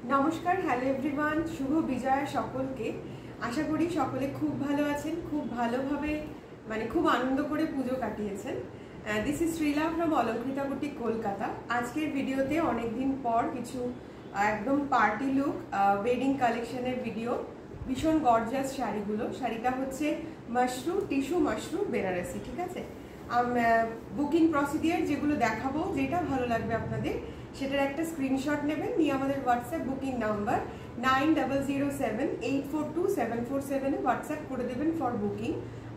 নমস্কার, hello everyone, শুভ বিজয়া সকলকে। আশা করি সকলে খুব ভালো আছেন, খুব ভালোভাবে খুব আনন্দ করে পুজো কাটিয়েছেন। This is Srila from Alankrita boutique Kolkata. আজকের ভিডিওতে অনেকদিন পর কিছু একদম পার্টি লুক ওয়েডিং কালেকশনের ভিডিও। ভীষণ গর্জিয়াস শাড়িগুলো। শাড়িটা হচ্ছে মাশরু টিস্যু মাশরু বেনারসি, ঠিক আছে। বুকিং প্রসিডিয়ার যেগুলো দেখাবো, যেটা ভালো লাগবে আপনাদের সেটার একটা স্ক্রিনশট নেবেন, নিয়ে আমাদের হোয়াটসঅ্যাপ বুকিং নাম্বার 9007842747 হোয়াটসঅ্যাপ করে দেবেন ফর বুকিং।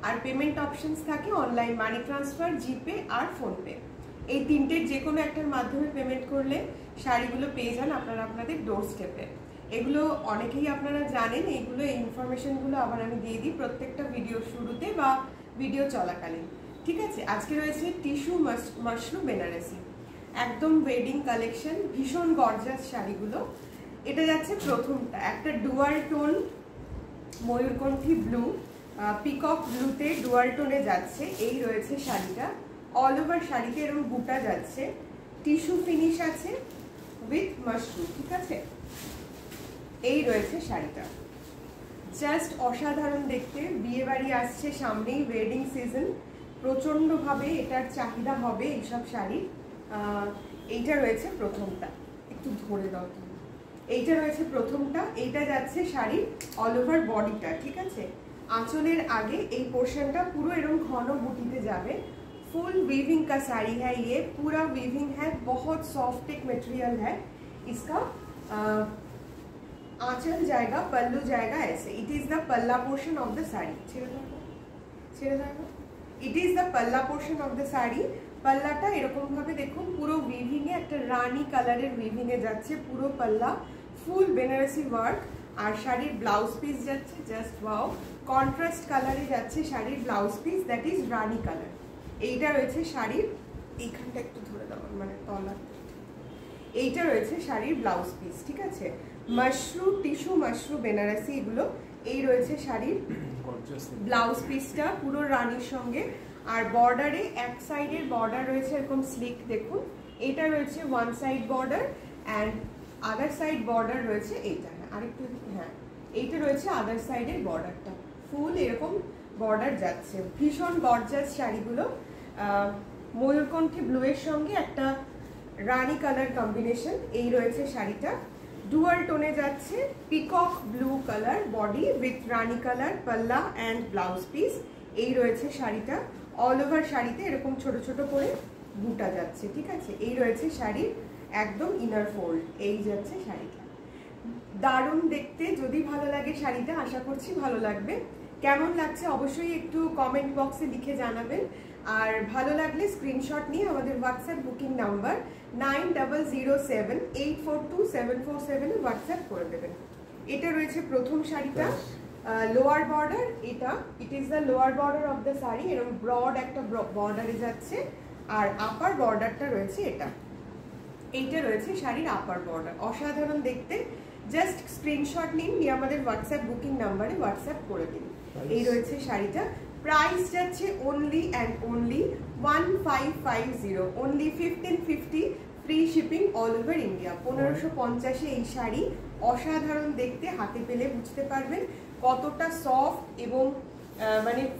আর পেমেন্ট অপশনস থাকে অনলাইন মানি ট্রান্সফার, জিপে আর ফোনপে। এই তিনটের যে কোনো একটার মাধ্যমে পেমেন্ট করলে শাড়িগুলো পেয়ে যান আপনারা আপনাদের ডোর স্টেপে। এগুলো অনেকেই আপনারা জানেন, এইগুলো ইনফরমেশনগুলো আবার আমি দিয়ে দিই প্রত্যেকটা ভিডিও শুরুতে বা ভিডিও চলাকালীন, ঠিক আছে। আজকে রয়েছে টিস্যু মাশরু বেনারসি, একদম ওয়েডিং কালেকশন, ভীষণ গর্জাস শাড়িগুলো। এটা যাচ্ছে প্রথমটা, একটা ডুয়াল টোন ময়ূরকণ্ঠী ব্লু, পিকক ব্লুতে ডুয়াল টোনে যাচ্ছে। এই রয়েছে শাড়িটা, অল ওভার শাড়িতে এরকম বুটা যাচ্ছে, টিস্যু ফিনিশ আছে উইথ মাশরু, ঠিক আছে। এই রয়েছে শাড়িটা, জাস্ট অসাধারণ দেখতে। বিয়ে বাড়ি আসছে সামনেই, ওয়েডিং সিজন, প্রচণ্ডভাবে এটার চাহিদা হবে এইসব শাড়ি। এইটা রয়েছে প্রথমটা, একটু ধরে দাও তুমি। এইটা রয়েছে প্রথমটা, এইটা যাচ্ছে শাড়ির অল ওভার বডিটা, ঠিক আছে। আঁচলের আগে এই পোর্শনটা পুরো এরকম ঘন বুটিতে যাবে। फुल वीविंग का साड़ी है ये, पूरा वीविंग है, बहुत सॉफ्ट एक मटेरियल है इसका। आंचल जाएगा, पल्लू जाएगा ऐसे। इट इज द पल्ला पोर्शन ऑफ द साड़ी, ছেড়ে দাও। इट इज द पल्ला पोर्शन ऑफ द साड़ी। পাল্লাটা এরকম ভাবে দেখুন, পুরো উইভিং এ একটা রানী কালারের উইভিং এ যাচ্ছে পুরো পাল্লা, ফুল বেনারসি ওয়ার্ক। আর শাড়ির ব্লাউজ পিস যাচ্ছে জাস্ট ওয়াও, কন্ট্রাস্ট কালারে যাচ্ছে শাড়ির blouse piece, that is Rani colour. এইটা রয়েছে শাড়ির, এইখানটা একটু ধরে দেওয়া তলা, এইটা রয়েছে শাড়ির ব্লাউজ পিস, ঠিক আছে। মাশরু টিস্যু মাশরু বেনারসি এগুলো। এই রয়েছে শাড়ির ব্লাউজ পিসটা পুরো রানীর সঙ্গে। আর বর্ডারে এক সাইডের বর্ডার রয়েছে এরকম স্লিক, দেখুন। এটা রয়েছে one side border and other side border রয়েছে এইটা, আরেকটু, হ্যাঁ, এইটা রয়েছে আদার সাইডের বর্ডারটা, ফুল এরকম বর্ডার যাচ্ছে। ভীষণ গর্জাস শাড়িগুলো। ময়ূরকণ্ঠী ব্লু এর সঙ্গে একটা রানী কালার কম্বিনেশন। এই রয়েছে শাড়িটা, ডুয়াল টোনে যাচ্ছে, peacock blue colour body with Rani colour পাল্লা অ্যান্ড ব্লাউজ পিস। এই রয়েছে শাড়িটা, অল ওভার শাড়িতে এরকম ছোট ছোট করে বুটা যাচ্ছে, ঠিক আছে। এই রয়েছে শাড়ির একদম ইনার ফোল্ড, এই যাচ্ছে শাড়িটা। দারুণ দেখতে, যদি ভালো লাগে শাড়িটা, আশা করছি ভালো লাগবে। কেমন লাগছে অবশ্যই একটু কমেন্ট বক্সে লিখে জানাবেন। আর ভালো লাগলে স্ক্রিনশট নিয়ে আমাদের হোয়াটসঅ্যাপ বুকিং নাম্বার 9007842747 হোয়াটসঅ্যাপ করে দেবেন। এটা রয়েছে প্রথম শাড়িটা, লোয়ার বর্ডার এটা, it is the lower border of the sari, এরকম ব্রড একটা বর্ডারে যাচ্ছে। আর আপার বর্ডারটা রয়েছে এটা, এইটা রয়েছে শাড়ির আপার বর্ডার, অসাধারণ দেখতে। জাস্ট স্ক্রিনশট নিন, নিয়ে আমাদের হোয়াটসঅ্যাপ বুকিং নাম্বারে হোয়াটসঅ্যাপ করে দিন। এই রয়েছে শাড়িটা, প্রাইস যাচ্ছে only and only 1550, only 1550, free shipping all over India. 1550-এ এই শাড়ি, অসাধারণ দেখতে, হাতে পেলে বুঝতে পারবেন কতটা সফট এবং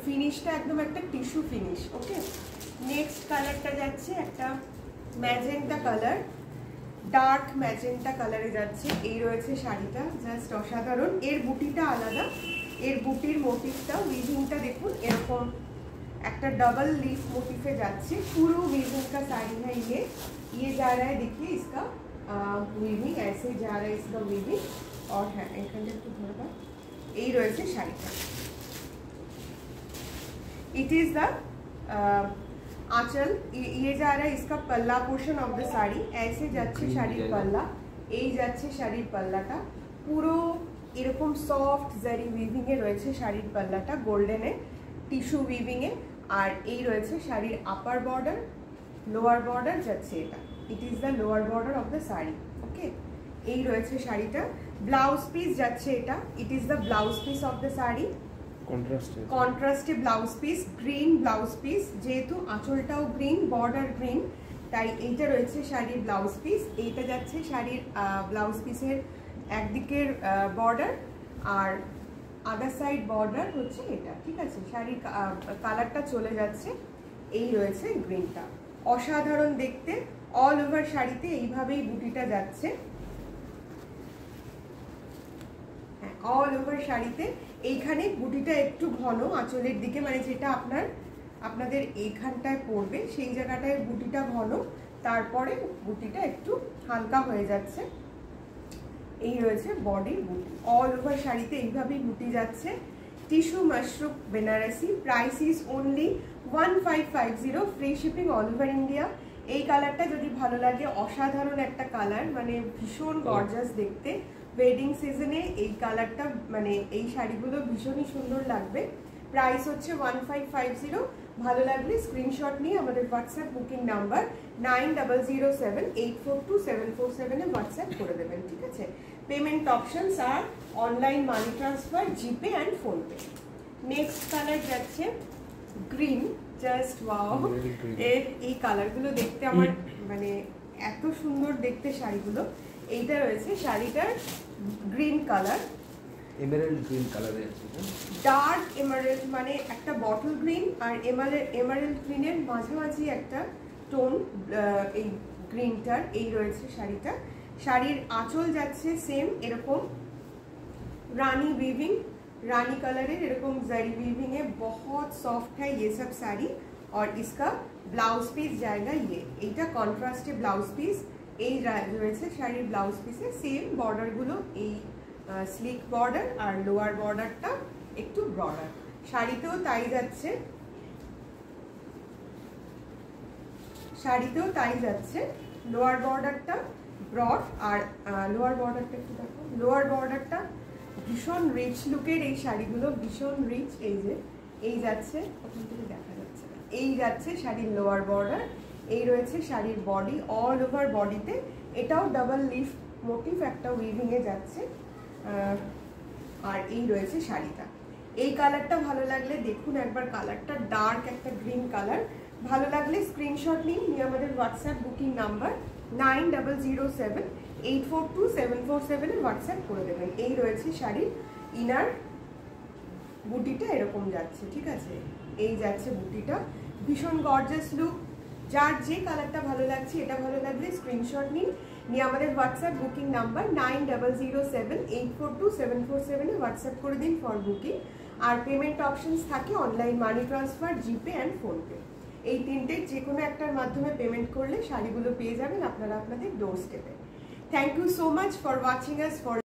ফিনিশটা একদম একটা টিস্যু ফিনিশ। ওকে, নেক্সট কালারটা যাচ্ছে একটা ম্যাজেন্টা কালার, ডার্ক ম্যাজেন্টা কালারে যাচ্ছে। এই রয়েছে শাড়িটা, জাস্ট অসাধারণ। এর বুটিটা আলাদা, এর বুটির মোটিভটা, উইভিংটা দেখুন, এরকম একটা डबल लीफ मोटिफे जाच्छे। पूरा वीविंग का साड़ी है ये जा रहा है, देखिए इसका वीविंग ऐसे जा रहा है इसका वीविंग। और है এখানে একটু ধরে দাও, এই রয়েছে শাড়িটা। इट इज द आंचल, ये जा रहा है इसका पल्ला पोर्शन ऑफ द साड़ी, ऐसे যাচ্ছে শাড়ির পাল্লা। এই যাচ্ছে শাড়ির পাল্লাটা, পুরো এরকম সফট জারি উইভিং এ রয়েছে শাড়ির পাল্লাটা, গোল্ডেনে টিস্যু উইভিং এ। আর এই রয়েছে শাড়ির আপার বর্ডার, লোয়ার বর্ডার যাচ্ছে এটা, it is the lower border of the sari. Okay, এই রয়েছে শাড়িটা, ব্লাউজ পিস যাচ্ছে এটা, it is the blouse piece of the sari, কন্ট্রাস্টে blouse piece, green blouse piece, যেহেতু আঁচলটাও গ্রিন, বর্ডার গ্রিন, তাই এইটা রয়েছে শাড়ির ব্লাউজ পিস। এইটা যাচ্ছে শাড়ির ব্লাউজ পিসের একদিকের বর্ডার, আর আদার সাইড বর্ডার হচ্ছে এটা, ঠিক আছে। শাড়ির কালারটা চলে যাচ্ছে, এই রয়েছে গ্রিনটা, অসাধারণ দেখতে। অল ওভার শাড়িতে এইভাবেই বুটিটা যাচ্ছে, হ্যাঁ অল ওভার শাড়িতে। এইখানে বুটিটা একটু ঘন আঁচলের দিকে, মানে যেটা আপনাদের এইখানটায় পড়বে সেই জায়গাটায় বুটিটা ঘন, তারপরে বুটিটা একটু হালকা হয়ে যাচ্ছে। এই রয়েছে বডির বুটি, অল ওভার শাড়িতে এইভাবেই বুটি যাচ্ছে। Tissue mushroom Banarasi, price is only 1550, free shipping all over India. এই কালারটা যদি ভালো লাগে, অসাধারণ একটা কালার, মানে ভীষণ গর্জাস দেখতে। ওয়েডিং সিজনে এই কালারটা, মানে এই শাড়িগুলো ভীষণই সুন্দর লাগবে। প্রাইস হচ্ছে 1550। ভালো লাগলে স্ক্রিনশট নিয়ে আমাদের হোয়াটসঅ্যাপ বুকিং নাম্বার 9007842747 এ হোয়াটসঅ্যাপ করে দেবেন, ঠিক আছে। পেমেন্ট অপশনস আর online money transfer, GPay and PhonePe. Next colour যাচ্ছে গ্রিন, জাস্ট ওয়াও। এই কালারগুলো দেখতে আমার মানে এত সুন্দর দেখতে শাড়িগুলো। এইটা রয়েছে শাড়িটার গ্রিন কালার, এমারেল্ড গ্রিন কালারে আছে, ডার্ক এমারেল্ড, মানে একটা বটল গ্রিন আর এমারেল্ড গ্রিনের মাঝামাঝি একটা টোন এই গ্রিনটার। এই রয়েছে শাড়িটা। শাড়ির আঁচল যাচ্ছে সেম এরকম रानी वीविंग, रानी कलर है, एरकम जरी वीविंग है, बहुत सॉफ्ट है ये सब साड़ी। और इसका ब्लाउज पीस जाएगा ये, এইটা কন্ট্রাস্টে ব্লাউজ পিস। এই রয়েছে শাড়ির ব্লাউজ পিসে সেম বর্ডারগুলো, এই স্লিক বর্ডার আর লোয়ার বর্ডারটা একটু ব্রডার। শাড়িতেও তাই যাচ্ছে, শাড়িতেও তাই যাচ্ছে। লোয়ার বর্ডারটা ব্রড আর লোয়ার বর্ডারটা একটু দেখো, লোয়ার বর্ডারটা ভীষণ রিচ লুকের। এই শাড়িগুলো ভীষণ রিচ। এই যে এই যাচ্ছে, ওখান থেকে দেখা যাচ্ছে না, এই যাচ্ছে শাড়ির লোয়ার বর্ডার। এই রয়েছে শাড়ির বডি, অল ওভার বডিতে এটাও ডাবল লিফ মোটিভ একটা উইভিং এ যাচ্ছে। আর এই রয়েছে শাড়িটা। এই কালারটা ভালো লাগলে দেখুন একবার, কালারটা ডার্ক একটা গ্রিন কালার। ভালো লাগলে স্ক্রিনশট নিন, নিয়ে আমাদের হোয়াটসঅ্যাপ বুকিং নাম্বার 9007842747 এ হোয়াটসঅ্যাপ করে দেবেন। এই রয়েছে শাড়ির ইনার, বুটিটা এরকম যাচ্ছে, ঠিক আছে। এই যাচ্ছে বুটিটা, ভীষণ গর্জাস লুক। যার যে কালারটা ভালো লাগছে, এটা ভালো লাগলে স্ক্রিনশট নিন, নিয়ে আমাদের হোয়াটসঅ্যাপ বুকিং নাম্বার 9007842747 এ হোয়াটসঅ্যাপ করে দিন ফর বুকিং। আর পেমেন্ট অপশনস থাকে online money transfer, GPay and PhonePe. এই তিনটের যে কোনো একটার মাধ্যমে পেমেন্ট করলে শাড়িগুলো পেয়ে যাবেন আপনারা আপনাদের ডোর স্টেপে। Thank you so much for watching us for